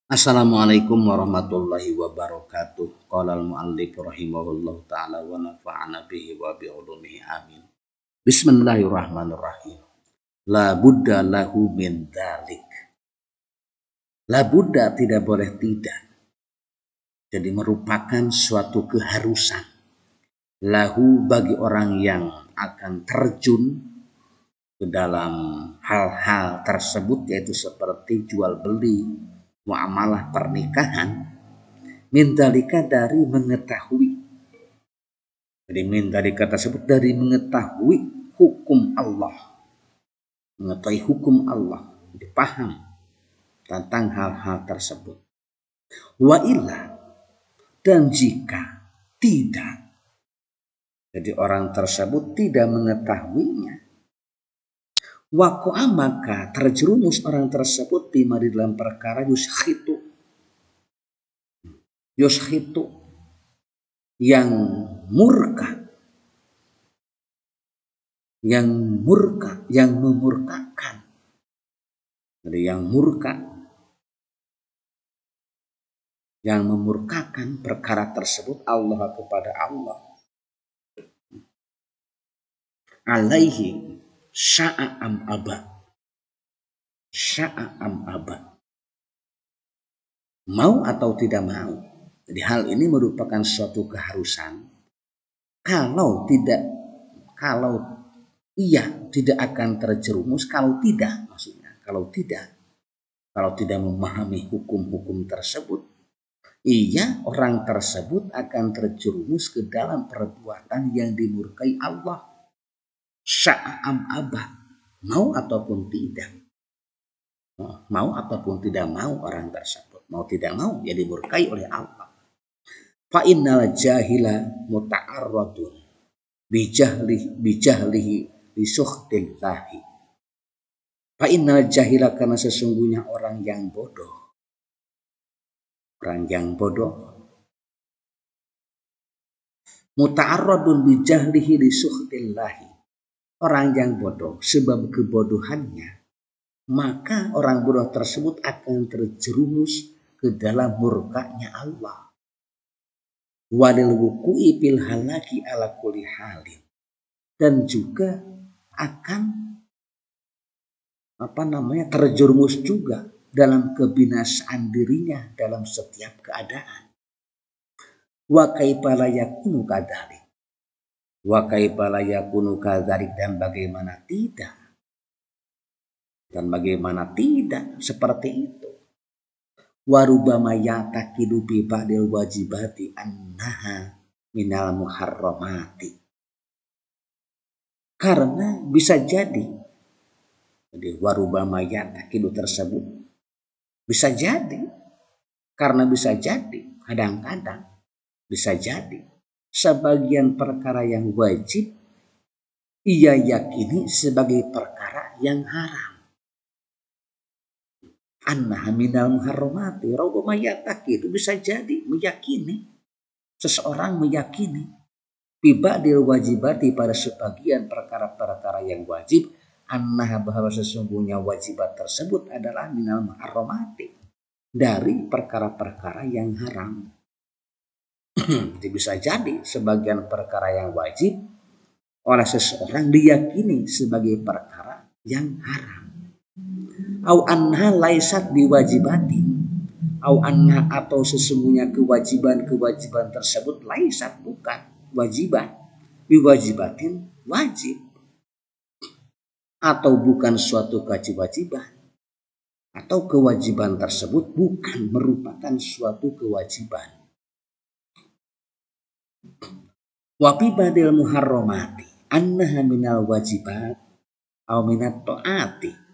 Assalamualaikum warahmatullahi wabarakatuh. Qala al-muallif rahimahullahu taala wa nafa'ana bihi wa bi ulumihi amin. Bismillahirrahmanirrahim. La budda lahu min dzalik. La budda tidak boleh tidak. Jadi merupakan suatu keharusan. Lahu bagi orang yang akan terjun ke dalam hal-hal tersebut, yaitu seperti jual beli, muamalah pernikahan, mindalika dari mengetahui. Jadi mindalika tersebut dari mengetahui hukum Allah. Mengetahui hukum Allah. Jadi paham tentang hal-hal tersebut. Wa illa, dan jika tidak, jadi orang tersebut tidak mengetahuinya, waqa'a, maka terjerumus orang tersebut bima di dalam perkara yuskhitu, yang murka, yang memurkakan. Jadi yang murka, yang memurkakan perkara tersebut Allah kepada Allah. Alaihi sya'a am aba. Sya'a am aba. Mau atau tidak mau. Jadi hal ini merupakan suatu keharusan. Kalau ia tidak akan terjerumus, kalau tidak memahami hukum-hukum tersebut, orang tersebut akan terjerumus ke dalam perbuatan yang dimurkai Allah. Sya'am abah, mau ataupun tidak. Mau ataupun tidak mau orang tersebut. Mau tidak mau, ya dimurkai oleh Allah. Fa innal jahila muta'arradun bijahlihi li sukhtillahi. Fa innal jahila, karena sesungguhnya orang yang bodoh. Muta'arradun bijahlihi li sukhtillahi. Orang yang bodoh sebab kebodohannya, maka orang bodoh tersebut akan terjerumus ke dalam murkanya Allah. Walil wuku'i fil halaki ala kulli halin, dan juga akan terjerumus juga dalam kebinasaan dirinya dalam setiap keadaan. Wa kaifa la yakunu kadzalik. Wa kaifa la yakunu kadzalik, dan bagaimana tidak seperti itu. Wa rubbama yataqidu bi ba'dil wajibati annaha minal muharramati. Karena bisa jadi wa rubbama yataqidu tersebut bisa jadi, karena bisa jadi kadang-kadang bisa jadi sebagian perkara yang wajib ia yakini sebagai perkara yang haram. Annaha minal muharramati, rabbama yataki, itu bisa jadi seseorang meyakini bibadil wajibati, pada sebagian perkara-perkara yang wajib, annaha, bahwa sesungguhnya wajibat tersebut adalah minal muharramati, dari perkara-perkara yang haram. Jadi bisa jadi sebagian perkara yang wajib oleh seseorang diyakini sebagai perkara yang haram. Au anha laisat biwajibatin, au anha, atau sesungguhnya kewajiban tersebut laisat, bukan wajiban, biwajibatin, wajib, atau bukan suatu kewajiban, atau kewajiban tersebut bukan merupakan suatu kewajiban. Wa fi badil muharramati annaha minal wajibat au minat ta'ati.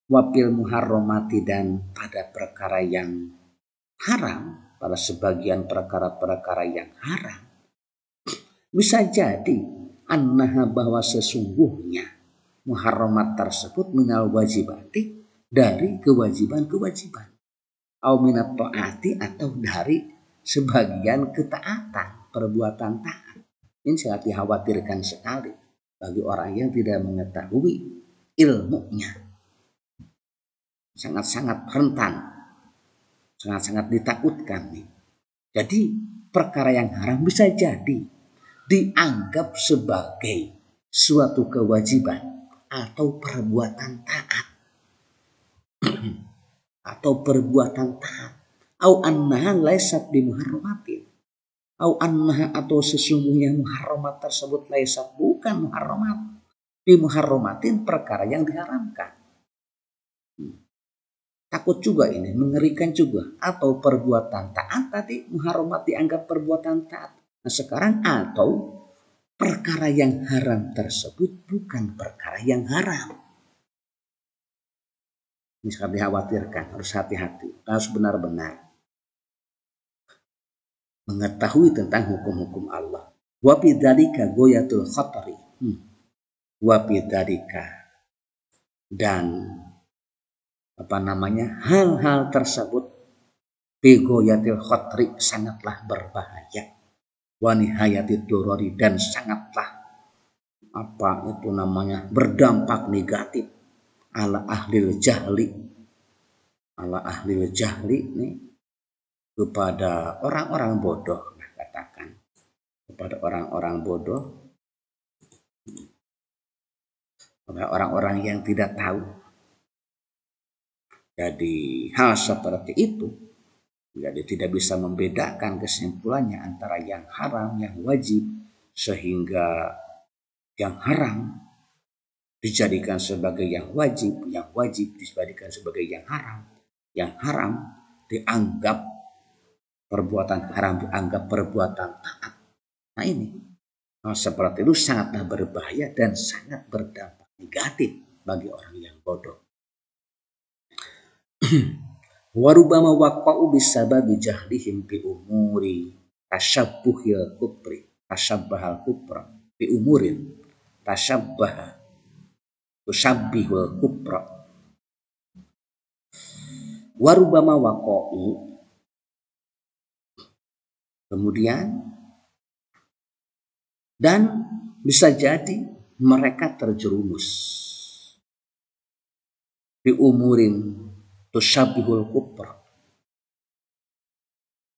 Wapil muharramati, dan pada perkara yang haram, pada sebagian perkara-perkara yang haram, bisa jadi annaha, bahwa sesungguhnya muharramat tersebut minal wajibati, dari kewajiban-kewajiban, au minat ta'ati, atau dari sebagian ketaatan, perbuatan taat. Ini sangat dikhawatirkan sekali bagi orang yang tidak mengetahui ilmunya. Sangat-sangat rentan sangat-sangat ditakutkan nih. Jadi perkara yang haram bisa jadi dianggap sebagai suatu kewajiban atau perbuatan taat atau perbuatan taat. Au annaha laysat bimuharramatin. Au annaha atau sesungguhnya muharramat tersebut laysat bukan muharramat. Bimuharramatin perkara yang diharamkan. Takut juga ini, mengerikan juga. Atau perbuatan taat tadi muharramat dianggap perbuatan taat. Nah sekarang atau perkara yang haram tersebut bukan perkara yang haram. Ini sangat dikhawatirkan, harus hati-hati, harus benar-benar mengetahui tentang hukum-hukum Allah. Wa bidzalika goyatul khatari. Wa bidzalika, dan hal-hal tersebut bigoyatil khatri sangatlah berbahaya. Wa nihayatid dorori, dan sangatlah berdampak negatif ala ahlil jahli nih, kepada orang-orang bodoh, katakan kepada orang-orang bodoh, kepada orang-orang yang tidak tahu. Jadi hal seperti itu jadi tidak bisa membedakan kesimpulannya antara yang haram, yang wajib, sehingga yang haram dijadikan sebagai yang wajib dijadikan sebagai yang haram dianggap perbuatan haram, dianggap perbuatan taat. Nah ini seperti itu sangatlah berbahaya dan sangat berdampak negatif bagi orang yang bodoh. Warubama waqa'u bisababi jahlihim bi umuri tashabbuhil kufri tashabbahal kufra bi umurin tashabbaha tusabbihul kufra. Warubama waqa'u, kemudian dan bisa jadi mereka terjerumus bi umurin tusabbihul kufra.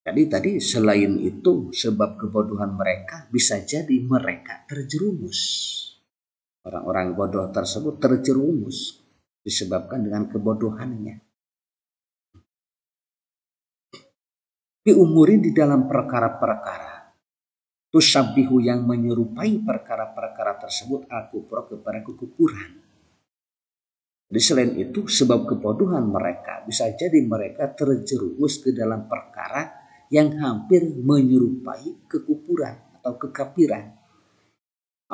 Jadi tadi selain itu sebab kebodohan mereka bisa jadi mereka terjerumus. Orang-orang bodoh tersebut terjerumus disebabkan dengan kebodohannya. Diumurin di dalam perkara-perkara tusabbihu yang menyerupai perkara-perkara tersebut al-kufra kepada kekufuran. Jadi selain itu sebab kebodohan mereka bisa jadi mereka terjerumus ke dalam perkara yang hampir menyerupai kekufuran atau kekafiran.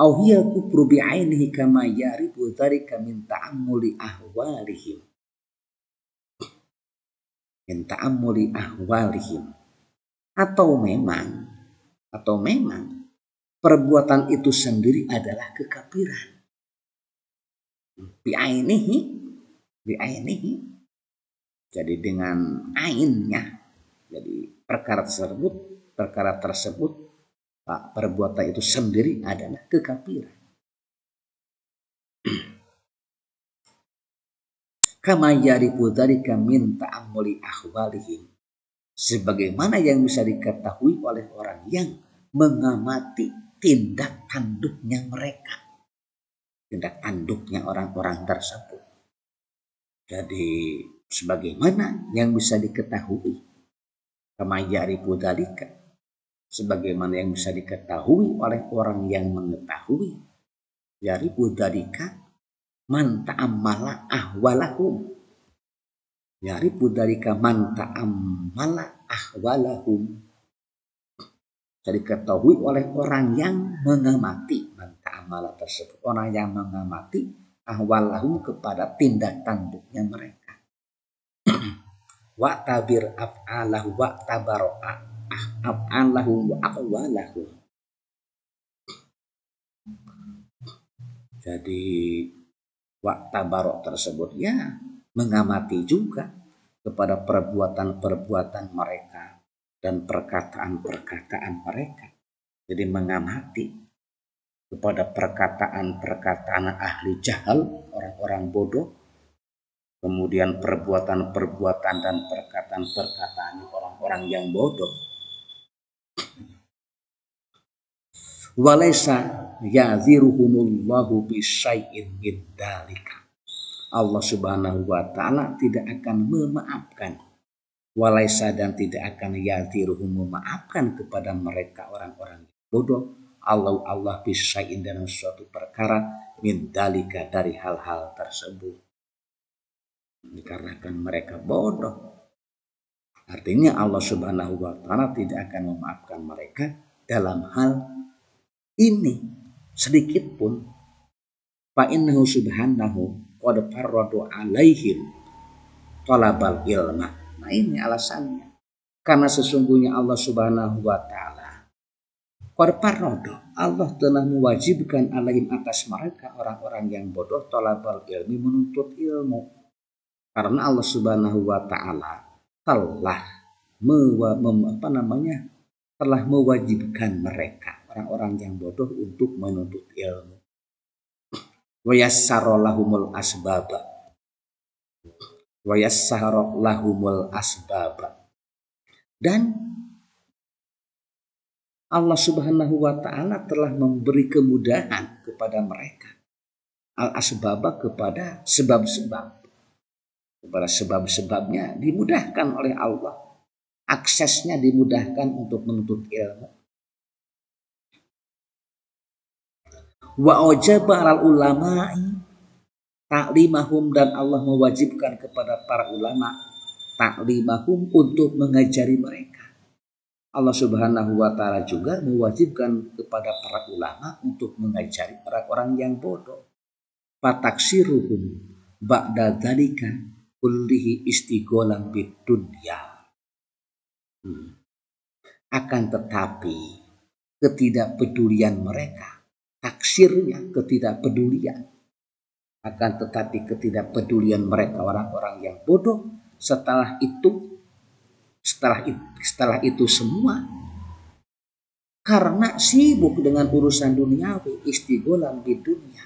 Au hiya kufru bi'ainihi kama yaribu dzalika min ta'ammuli ahwalihim. Min ta'ammuli ahwalihim. Atau memang perbuatan itu sendiri adalah kekafiran. Bi'ainihi, jadi dengan ainnya, jadi perkara tersebut perbuatan itu sendiri adalah kekafiran. Kama yarifu dzalika min ta'ammuli ahwalihim, sebagaimana yang bisa diketahui oleh orang yang mengamati tindak tanduknya mereka, tindak tanduknya orang-orang tersebut. Jadi sebagaimana yang bisa diketahui, kama yarifu dzalika, sebagaimana yang bisa diketahui oleh orang yang mengetahui, yarifu dzalika man ta'ammala ahwalahum, yarifu dzalika man ta'ammala ahwalahum, jadi diketahui oleh orang yang mengamati, man ta'ammala tersebut orang yang mengamati ahwalahum kepada tindak tanduknya mereka. Wa tabir af'alahu wa tabaro'a af'alahu wa aqwalahu. Jadi waktabarok tersebut ya mengamati juga kepada perbuatan-perbuatan mereka dan perkataan-perkataan mereka. Jadi mengamati kepada perkataan-perkataan ahli jahal, orang-orang bodoh, kemudian perbuatan-perbuatan dan perkataan-perkataan orang-orang yang bodoh. Walaysa yaziruhumullahu bisyai'in min dzalika. Allah Subhanahu wa taala tidak akan memaafkan, walaysa dan tidak akan yaziruhum memaafkan kepada mereka orang-orang bodoh Allah bisyai'in dalam suatu perkara min dzalika dari hal-hal tersebut. Dikarenakan mereka bodoh. Artinya Allah Subhanahu wa taala tidak akan memaafkan mereka dalam hal ini sedikit pun. Fa innahu subhanahu qad farradu alaihim talabal ilma. Nah ini alasannya. Karena sesungguhnya Allah Subhanahu wa taala qad farradu, Allah telah mewajibkan alaihim atas mereka orang-orang yang bodoh talabal ilmi, menuntut ilmu. Karena Allah Subhanahu wa taala telah telah mewajibkan mereka orang-orang yang bodoh untuk menuntut ilmu. Wa yassara lahumul asbaba. Wa yassara lahumul asbaba. Dan Allah Subhanahu wa taala telah memberi kemudahan kepada mereka. Al-asbaba kepada sebab-sebab. Kepada sebab-sebabnya dimudahkan oleh Allah. Aksesnya dimudahkan untuk menuntut ilmu. Wa wajaba al ulama'i ta'limahum, dan Allah mewajibkan kepada para ulama ta'limahum untuk mengajari mereka. Allah Subhanahu wa taala juga mewajibkan kepada para ulama untuk mengajari para orang yang bodoh. Fataksiruhum ba'da dzalika kullihi istigholan bidunya. Akan tetapi ketidakpedulian mereka, taksirnya ketidakpedulian, akan tetapi ketidakpedulian mereka orang-orang yang bodoh setelah itu semua karena sibuk dengan urusan duniawi, istigholan bidunya,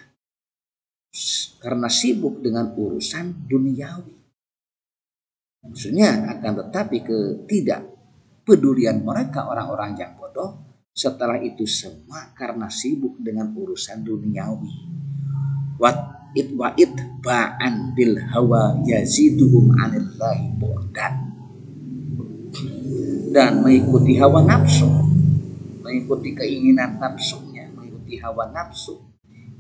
karena sibuk dengan urusan duniawi. Maksudnya akan tetapi ketidakpedulian mereka orang-orang yang bodoh setelah itu semua karena sibuk dengan urusan duniawi. Wa itba'an bil hawa yaziduhum 'anillahi bu'dan. Dan mengikuti hawa nafsu, mengikuti keinginan nafsunya, mengikuti hawa nafsu,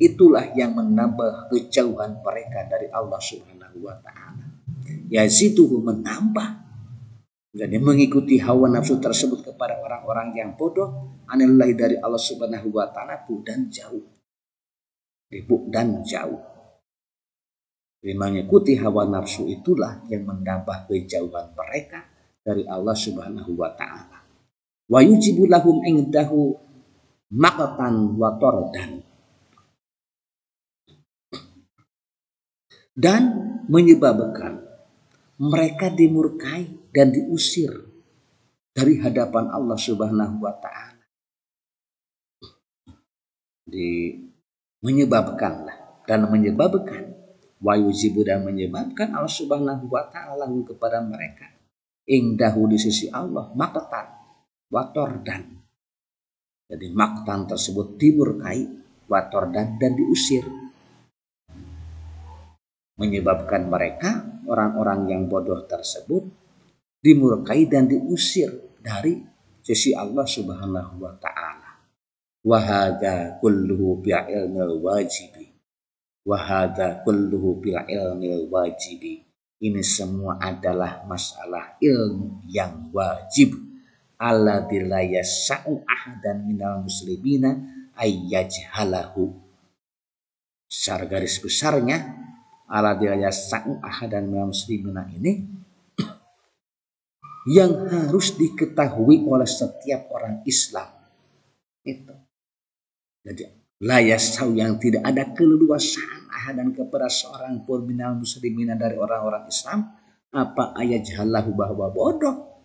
itulah yang menambah kejauhan mereka dari Allah Subhanahu wa taala. Yaziduhum menambah. Jadi mengikuti hawa nafsu tersebut kepada orang-orang yang bodoh, anillahi dari Allah Subhanahu wa taala, bu'dan jauh. Bu'dan jauh. Jadi mengikuti hawa nafsu itulah yang menambah kejauhan mereka dari Allah Subhanahu wa taala. Wa yujibu lahum indahu maqtan wa tardan. Dan menyebabkan mereka dimurkai dan diusir dari hadapan Allah Subhanahu wa taala. Menyebabkanlah dan menyebabkan wa yujibu, dan menyebabkan Allah Subhanahu wa taala kepada mereka indahu di sisi Allah maqtan wa tardan. Jadi maqtan tersebut dimurkai, wa tardan dan diusir. Menyebabkan mereka orang-orang yang bodoh tersebut dimurkai dan diusir dari sisi Allah Subhanahu wa taala. Wa hadza kulluhu bil ilmil wajibi. Wa hadza kulluhu bil ilmil wajibi. Ini semua adalah masalah ilmu yang wajib. Alladzi la yas'u ahadan minal muslimina ayyajhalahu. Secara garis besarnya, alladzi la yas'u ahadan minal muslimina ini yang harus diketahui oleh setiap orang Islam. Itu. Jadi la yas'u yang tidak ada keleluasaan ahadan kepada seorang pun minal muslimina dari orang-orang Islam, apa ayajhalahu, bahwa bodoh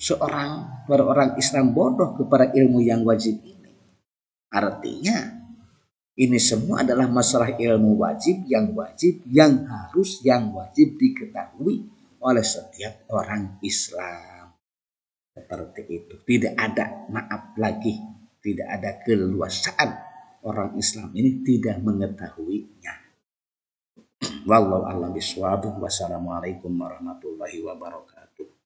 seorang orang Islam bodoh kepada ilmu yang wajib ini. Artinya Ini semua adalah masalah ilmu wajib, yang harus, yang wajib diketahui oleh setiap orang Islam. Seperti itu. Tidak ada, maaf lagi, tidak ada keleluasaan orang Islam ini tidak mengetahuinya. Wallahu a'lam bishawab. Wassalamualaikum warahmatullahi wabarakatuh.